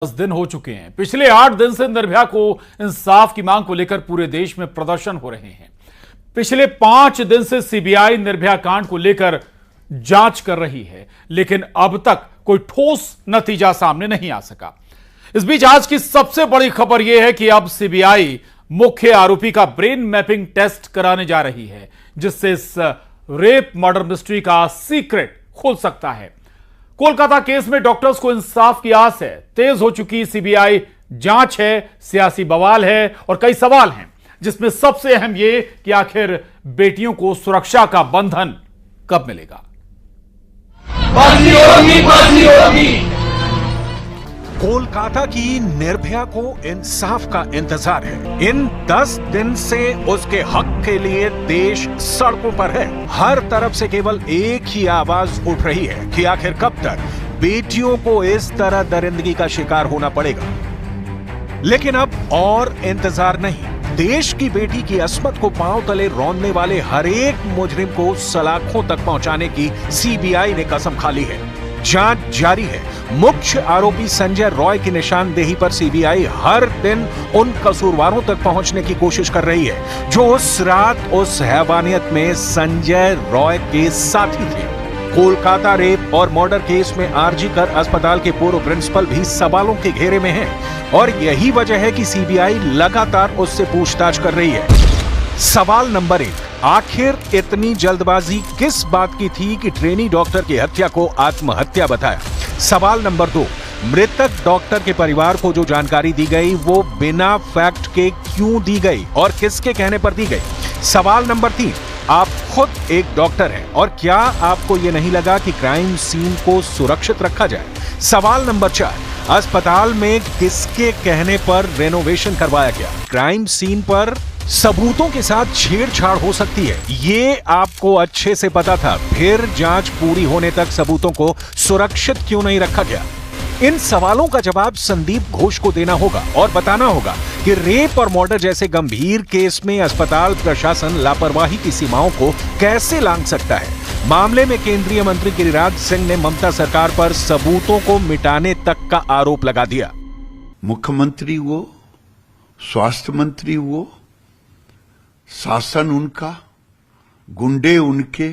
10 दिन हो चुके हैं। पिछले 8 दिन से निर्भया को इंसाफ की मांग को लेकर पूरे देश में प्रदर्शन हो रहे हैं। पिछले 5 दिन से सीबीआई निर्भया कांड को लेकर जांच कर रही है, लेकिन अब तक कोई ठोस नतीजा सामने नहीं आ सका। इस बीच आज की सबसे बड़ी खबर यह है कि अब सीबीआई मुख्य आरोपी का ब्रेन मैपिंग टेस्ट कराने जा रही है, जिससे इस रेप मर्डर मिस्ट्री का सीक्रेट खुल सकता है। कोलकाता केस में डॉक्टर्स को इंसाफ की आस है। तेज हो चुकी सीबीआई जांच है, सियासी बवाल है और कई सवाल हैं, जिसमें सबसे अहम ये कि आखिर बेटियों को सुरक्षा का बंधन कब मिलेगा। कोलकाता की निर्भया को इंसाफ का इंतजार है। इन 10 दिन से उसके हक के लिए देश सड़कों पर है। हर तरफ से केवल एक ही आवाज उठ रही है कि आखिर कब तक बेटियों को इस तरह दरिंदगी का शिकार होना पड़ेगा। लेकिन अब और इंतजार नहीं। देश की बेटी की अस्मत को पांव तले रौंदने वाले हर एक मुजरिम को सलाखों तक पहुंचाने की सीबीआई ने कसम खा ली है। जांच जारी है। मुख्य आरोपी संजय रॉय की निशानदेही पर सीबीआई हर दिन उन कसूरवारों तक पहुंचने की कोशिश कर रही है जो उस रात उस हैवानियत में संजय रॉय के साथी थे। कोलकाता रेप और मर्डर केस में आरजी कर अस्पताल के पूर्व प्रिंसिपल भी सवालों के घेरे में हैं और यही वजह है कि सीबीआई लगातार उससे पूछताछ कर रही है। सवाल नंबर 1, आखिर इतनी जल्दबाजी किस बात की थी कि ट्रेनी डॉक्टर की हत्या को आत्महत्या बताया? सवाल नंबर 2, मृतक डॉक्टर के परिवार को जो जानकारी दी गई वो बिना फैक्ट के क्यों दी गई और किसके कहने पर दी गई? सवाल नंबर 3, आप खुद एक डॉक्टर हैं और क्या आपको यह नहीं लगा कि क्राइम सीन को सुरक्षित रखा जाए? सवाल नंबर 4, अस्पताल में किसके कहने पर रेनोवेशन करवाया गया? क्राइम सीन पर सबूतों के साथ छेड़छाड़ हो सकती है, ये आपको अच्छे से पता था, फिर जांच पूरी होने तक सबूतों को सुरक्षित क्यों नहीं रखा गया? इन सवालों का जवाब संदीप घोष को देना होगा और बताना होगा कि रेप और मर्डर जैसे गंभीर केस में अस्पताल प्रशासन लापरवाही की सीमाओं को कैसे लांघ सकता है। मामले में केंद्रीय मंत्री गिरिराज सिंह ने ममता सरकार पर सबूतों को मिटाने तक का आरोप लगा दिया। मुख्यमंत्री वो, स्वास्थ्य मंत्री वो, शासन उनका, गुंडे उनके,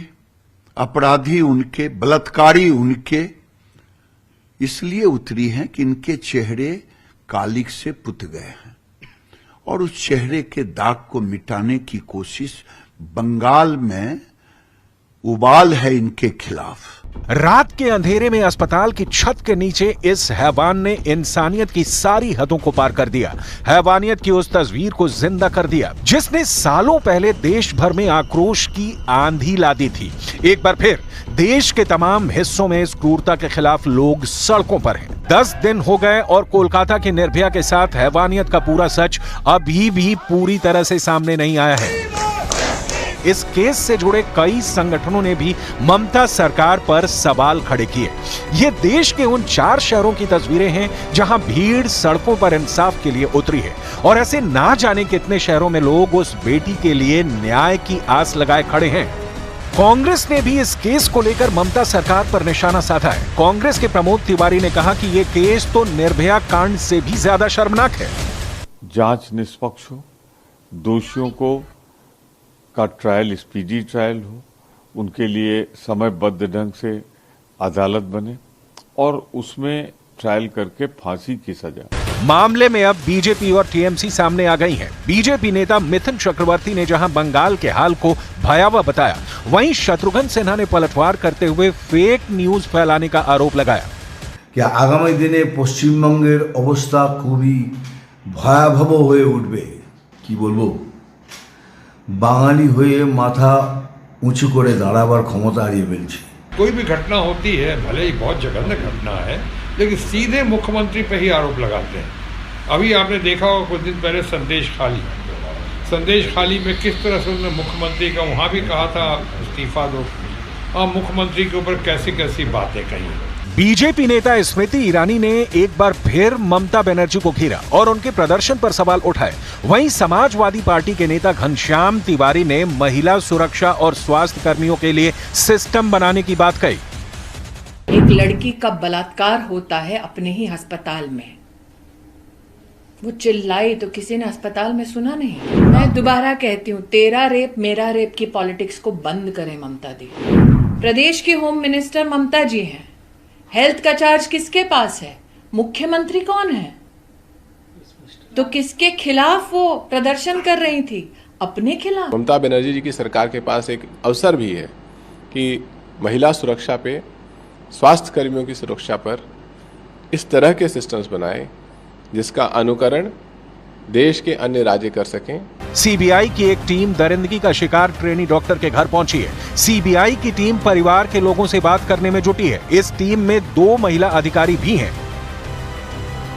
अपराधी उनके, बलात्कारी उनके, इसलिए उतरी हैं कि इनके चेहरे कालिक से पुत गए हैं और उस चेहरे के दाग को मिटाने की कोशिश बंगाल में उबाल है इनके खिलाफ। रात के अंधेरे में अस्पताल की छत के नीचे इस हैवान ने इंसानियत की सारी हदों को पार कर दिया। हैवानियत की उस तस्वीर को जिंदा कर दिया जिसने सालों पहले देश भर में आक्रोश की आंधी ला दी थी। एक बार फिर देश के तमाम हिस्सों में इस क्रूरता के खिलाफ लोग सड़कों पर हैं। 10 दिन हो गए और कोलकाता की निर्भया के साथ हैवानियत का पूरा सच अभी भी पूरी तरह से सामने नहीं आया है। इस केस से जुड़े कई संगठनों ने भी ममता सरकार पर सवाल खड़े किए। ये देश के उन 4 शहरों की तस्वीरें हैं जहां भीड़ सड़कों पर इंसाफ के लिए उतरी है और ऐसे ना जाने कितने शहरों में लोग उस बेटी के लिए न्याय की आस लगाए खड़े हैं। कांग्रेस ने भी इस केस को लेकर ममता सरकार पर निशाना साधा है। कांग्रेस के प्रमोद तिवारी ने कहा कि ये केस तो निर्भया कांड से भी ज्यादा शर्मनाक है। जांच निष्पक्ष हो, दोषियों को का ट्रायल स्पीडी ट्रायल हो, उनके लिए समयबद्ध ढंग से अदालत बने और उसमें ट्रायल करके फांसी की सजा। मामले में अब बीजेपी और टीएमसी सामने आ गई हैं। बीजेपी नेता मिथुन चक्रवर्ती ने जहां बंगाल के हाल को भयावह बताया, वहीं शत्रुघ्न सिन्हा ने पलटवार करते हुए फेक न्यूज फैलाने का आरोप लगाया कि आगामी दिने पश्चिमबंगेर अवस्था खूबी भयावह হয়ে উঠবে। কি বলবো, বাঙালি হয়ে মাথা উঁচু করে দাঁড়াবার ক্ষমতা হারিয়ে ফেলছে। कोई भी घटना होती है, भले ही बहुत जघन्य घटना है, लेकिन सीधे मुख्यमंत्री पे ही आरोप लगाते हैं। अभी आपने देखा होगा कुछ दिन पहले संदेश खाली में किस तरह से उन्होंने मुख्यमंत्री का वहाँ भी कहा था इस्तीफा दो, और मुख्यमंत्री के ऊपर कैसी कैसी बातें कही। बीजेपी नेता स्मृति ईरानी ने एक बार फिर ममता बनर्जी को घेरा और उनके प्रदर्शन पर सवाल उठाए। वहीं समाजवादी पार्टी के नेता घनश्याम तिवारी ने महिला सुरक्षा और स्वास्थ्य कर्मियों के लिए सिस्टम बनाने की बात कही। एक लड़की का बलात्कार होता है अपने ही अस्पताल में, वो चिल्लाई तो किसी ने अस्पताल में सुना नहीं। मैं दोबारा कहती हूँ, तेरा रेप मेरा रेप की पॉलिटिक्स को बंद करें ममता दी। प्रदेश की होम मिनिस्टर ममता जी हैं। हेल्थ का चार्ज किसके पास है? मुख्यमंत्री कौन है? तो किसके खिलाफ वो प्रदर्शन कर रही थी? अपने खिलाफ। ममता बनर्जी जी की सरकार के पास एक अवसर भी है कि महिला सुरक्षा पे, स्वास्थ्य कर्मियों की सुरक्षा पर इस तरह के सिस्टम्स बनाए जिसका अनुकरण देश के अन्य राज्य कर सकें। सीबीआई की एक टीम दरिंदगी का शिकार ट्रेनी डॉक्टर के घर पहुंची है। सीबीआई की टीम परिवार के लोगों से बात करने में जुटी है। इस टीम में 2 महिला अधिकारी भी हैं।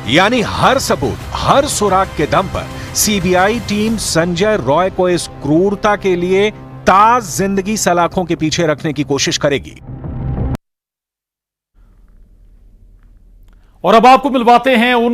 यानी हर सबूत, हर सुराग के दम पर सीबीआई टीम संजय रॉय को इस क्रूरता के लिए ताज जिंदगी सलाखों के पीछे रखने की कोशिश करेगी। और अब आपको मिलवाते हैं उन